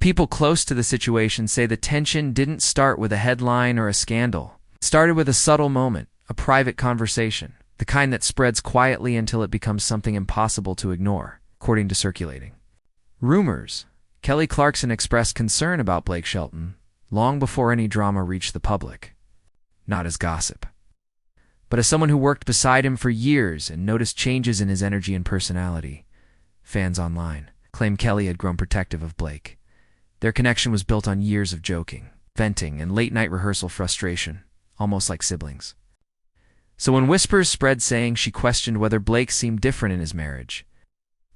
People close to the situation say the tension didn't start with a headline or a scandal. It started with a subtle moment, a private conversation, the kind that spreads quietly until it becomes something impossible to ignore, according to circulating rumors. Kelly Clarkson expressed concern about Blake Shelton long before any drama reached the public. Not as gossip, but as someone who worked beside him for years and noticed changes in his energy and personality. Fans online claim Kelly had grown protective of Blake. Their connection was built on years of joking, venting, and late-night rehearsal frustration, almost like siblings. So when whispers spread saying she questioned whether Blake seemed different in his marriage,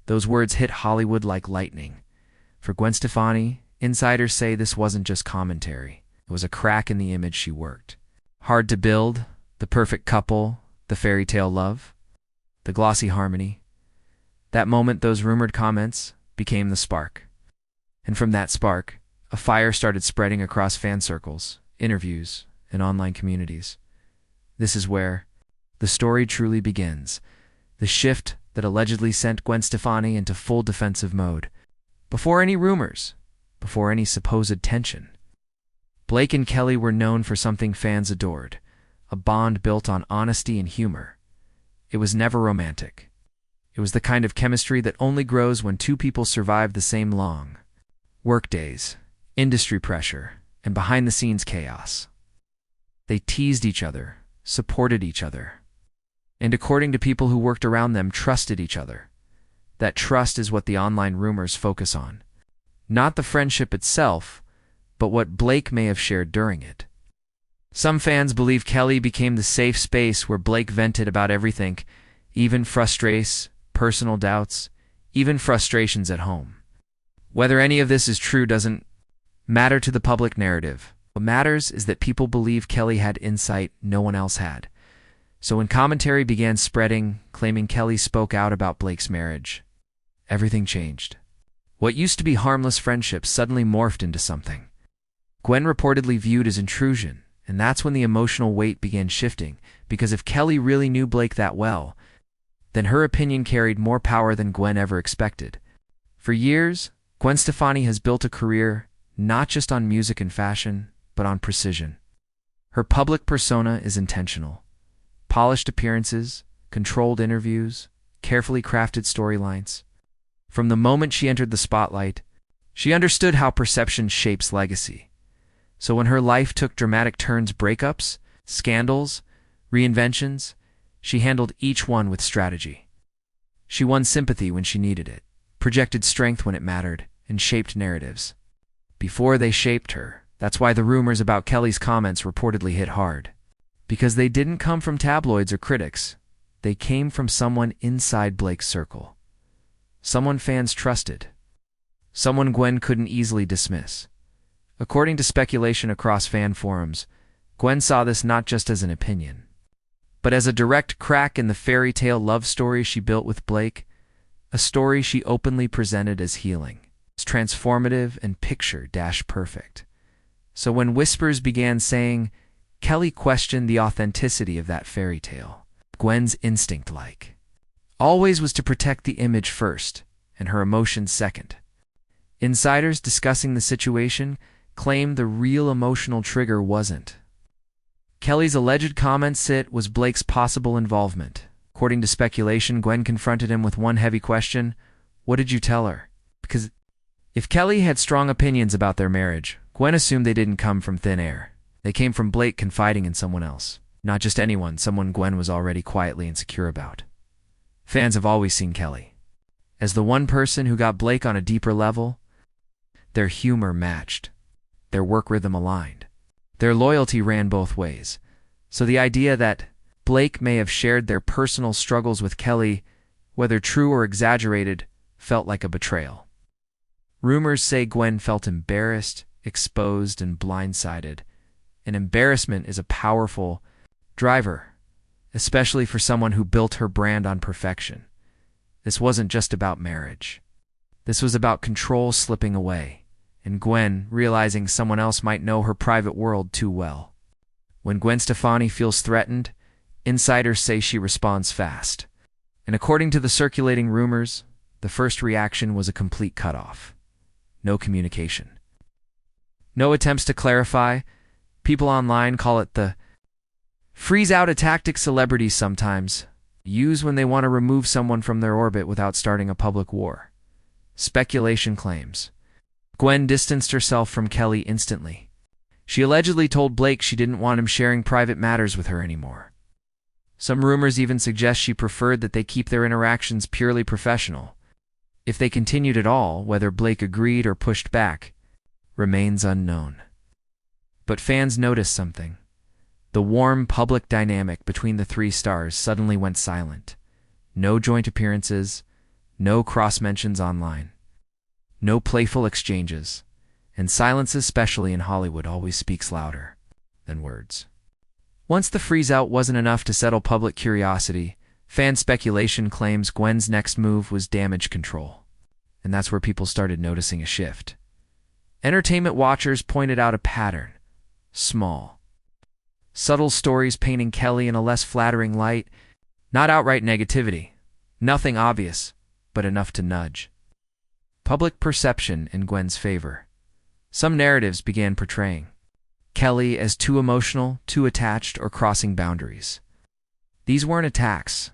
those words hit Hollywood like lightning. For Gwen Stefani, insiders say this wasn't just commentary. It was a crack in the image she worked. Hard to build, the perfect couple, the fairy tale love, the glossy harmony. That moment, those rumored comments became the spark. And from that spark, a fire started spreading across fan circles, interviews, and online communities. This is where the story truly begins. The shift that allegedly sent Gwen Stefani into full defensive mode. Before any rumors, before any supposed tension, Blake and Kelly were known for something fans adored, a bond built on honesty and humor. It was never romantic. It was the kind of chemistry that only grows when two people survive the same long workdays, industry pressure, and behind-the-scenes chaos. They teased each other, supported each other, and according to people who worked around them, trusted each other. That trust is what the online rumors focus on. Not the friendship itself, but what Blake may have shared during it. Some fans believe Kelly became the safe space where Blake vented about everything, even frustrations, personal doubts, even frustrations at home. Whether any of this is true doesn't matter to the public narrative. What matters is that people believe Kelly had insight no one else had. So when commentary began spreading, claiming Kelly spoke out about Blake's marriage, everything changed. What used to be harmless friendships suddenly morphed into something Gwen reportedly viewed as intrusion, and that's when the emotional weight began shifting, because if Kelly really knew Blake that well, then her opinion carried more power than Gwen ever expected. For years, Gwen Stefani has built a career not just on music and fashion, but on precision. Her public persona is intentional. Polished appearances, controlled interviews, carefully crafted storylines. From the moment she entered the spotlight, she understood how perception shapes legacy. So when her life took dramatic turns, breakups, scandals, reinventions, she handled each one with strategy. She won sympathy when she needed it, projected strength when it mattered, and shaped narratives before they shaped her. That's why the rumors about Kelly's comments reportedly hit hard. Because they didn't come from tabloids or critics. They came from someone inside Blake's circle. Someone fans trusted. Someone Gwen couldn't easily dismiss. According to speculation across fan forums, Gwen saw this not just as an opinion, but as a direct crack in the fairy tale love story she built with Blake, a story she openly presented as healing, as transformative and picture-perfect. So when whispers began saying Kelly questioned the authenticity of that fairy tale, Gwen's instinct, always, was to protect the image first and her emotions second. Insiders discussing the situation claimed the real emotional trigger wasn't Kelly's alleged comments, it was Blake's possible involvement. According to speculation, Gwen confronted him with one heavy question: what did you tell her? Because if Kelly had strong opinions about their marriage, Gwen assumed they didn't come from thin air. They came from Blake confiding in someone else. Not just anyone, someone Gwen was already quietly insecure about. Fans have always seen Kelly as the one person who got Blake on a deeper level. Their humor matched. Their work rhythm aligned. Their loyalty ran both ways. So the idea that Blake may have shared their personal struggles with Kelly, whether true or exaggerated, felt like a betrayal. Rumors say Gwen felt embarrassed, exposed, and blindsided. And embarrassment is a powerful driver, especially for someone who built her brand on perfection. This wasn't just about marriage. This was about control slipping away, and Gwen realizing someone else might know her private world too well. When Gwen Stefani feels threatened, insiders say she responds fast. And according to the circulating rumors, the first reaction was a complete cutoff. No communication. No attempts to clarify. People online call it the freeze-out a tactic celebrities sometimes use when they want to remove someone from their orbit without starting a public war. Speculation claims. Gwen distanced herself from Kelly instantly. She allegedly told Blake she didn't want him sharing private matters with her anymore. Some rumors even suggest she preferred that they keep their interactions purely professional. If they continued at all, whether Blake agreed or pushed back, remains unknown. But fans noticed something. The warm public dynamic between the three stars suddenly went silent. No joint appearances, no cross-mentions online, no playful exchanges, and silence, especially in Hollywood, always speaks louder than words. Once the freeze-out wasn't enough to settle public curiosity, fan speculation claims Gwen's next move was damage control. And that's where people started noticing a shift. Entertainment watchers pointed out a pattern. Small, subtle stories painting Kelly in a less flattering light. Not outright negativity. Nothing obvious, but enough to nudge. Public perception in Gwen's favor. Some narratives began portraying Kelly as too emotional, too attached, or crossing boundaries. These weren't attacks.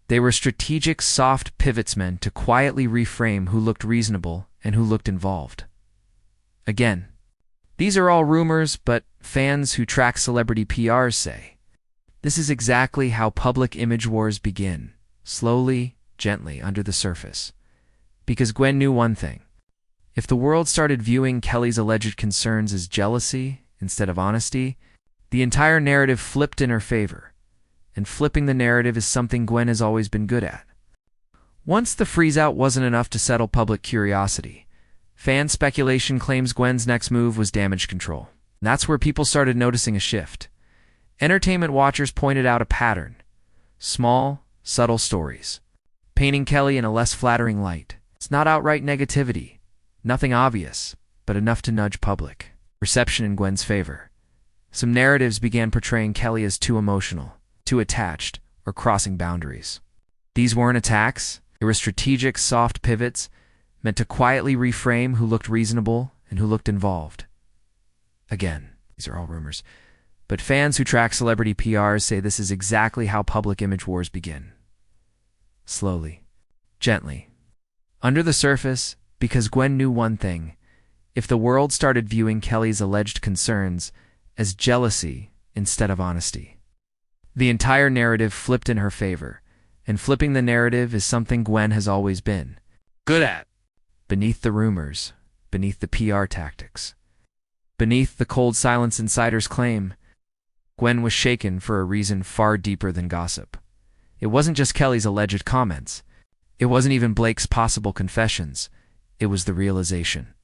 They were strategic, soft pivots meant to quietly reframe who looked reasonable and who looked involved. Again, these are all rumors, but fans who track celebrity PRs say this is exactly how public image wars begin, slowly, gently, under the surface. Because Gwen knew one thing. If the world started viewing Kelly's alleged concerns as jealousy instead of honesty, the entire narrative flipped in her favor. And flipping the narrative is something Gwen has always been good at. Once the freeze-out wasn't enough to settle public curiosity, fan speculation claims Gwen's next move was damage control. That's where people started noticing a shift. Entertainment watchers pointed out a pattern. Small, subtle stories, painting Kelly in a less flattering light. It's not outright negativity. Nothing obvious, but enough to nudge public perception in Gwen's favor. Some narratives began portraying Kelly as too emotional, too attached, or crossing boundaries. These weren't attacks. They were strategic, soft pivots meant to quietly reframe who looked reasonable and who looked involved. Again, these are all rumors, but fans who track celebrity PRs say this is exactly how public image wars begin. Slowly, gently, under the surface, because Gwen knew one thing. If the world started viewing Kelly's alleged concerns as jealousy instead of honesty, the entire narrative flipped in her favor, and flipping the narrative is something Gwen has always been good at. Beneath the rumors, beneath the PR tactics, beneath the cold silence insiders claim, Gwen was shaken for a reason far deeper than gossip. It wasn't just Kelly's alleged comments. It wasn't even Blake's possible confessions. It was the realization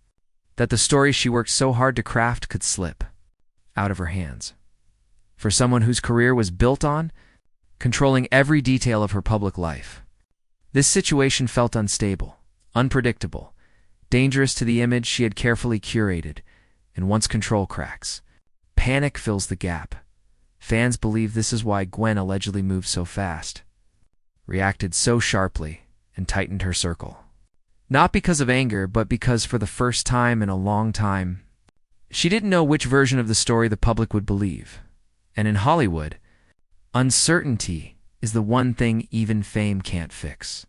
that the story she worked so hard to craft could slip out of her hands. For someone whose career was built on controlling every detail of her public life, this situation felt unstable, unpredictable, dangerous to the image she had carefully curated. And once control cracks, panic fills the gap. Fans believe this is why Gwen allegedly moved so fast, reacted so sharply, and tightened her circle. Not because of anger, but because for the first time in a long time, she didn't know which version of the story the public would believe. And in Hollywood, uncertainty is the one thing even fame can't fix.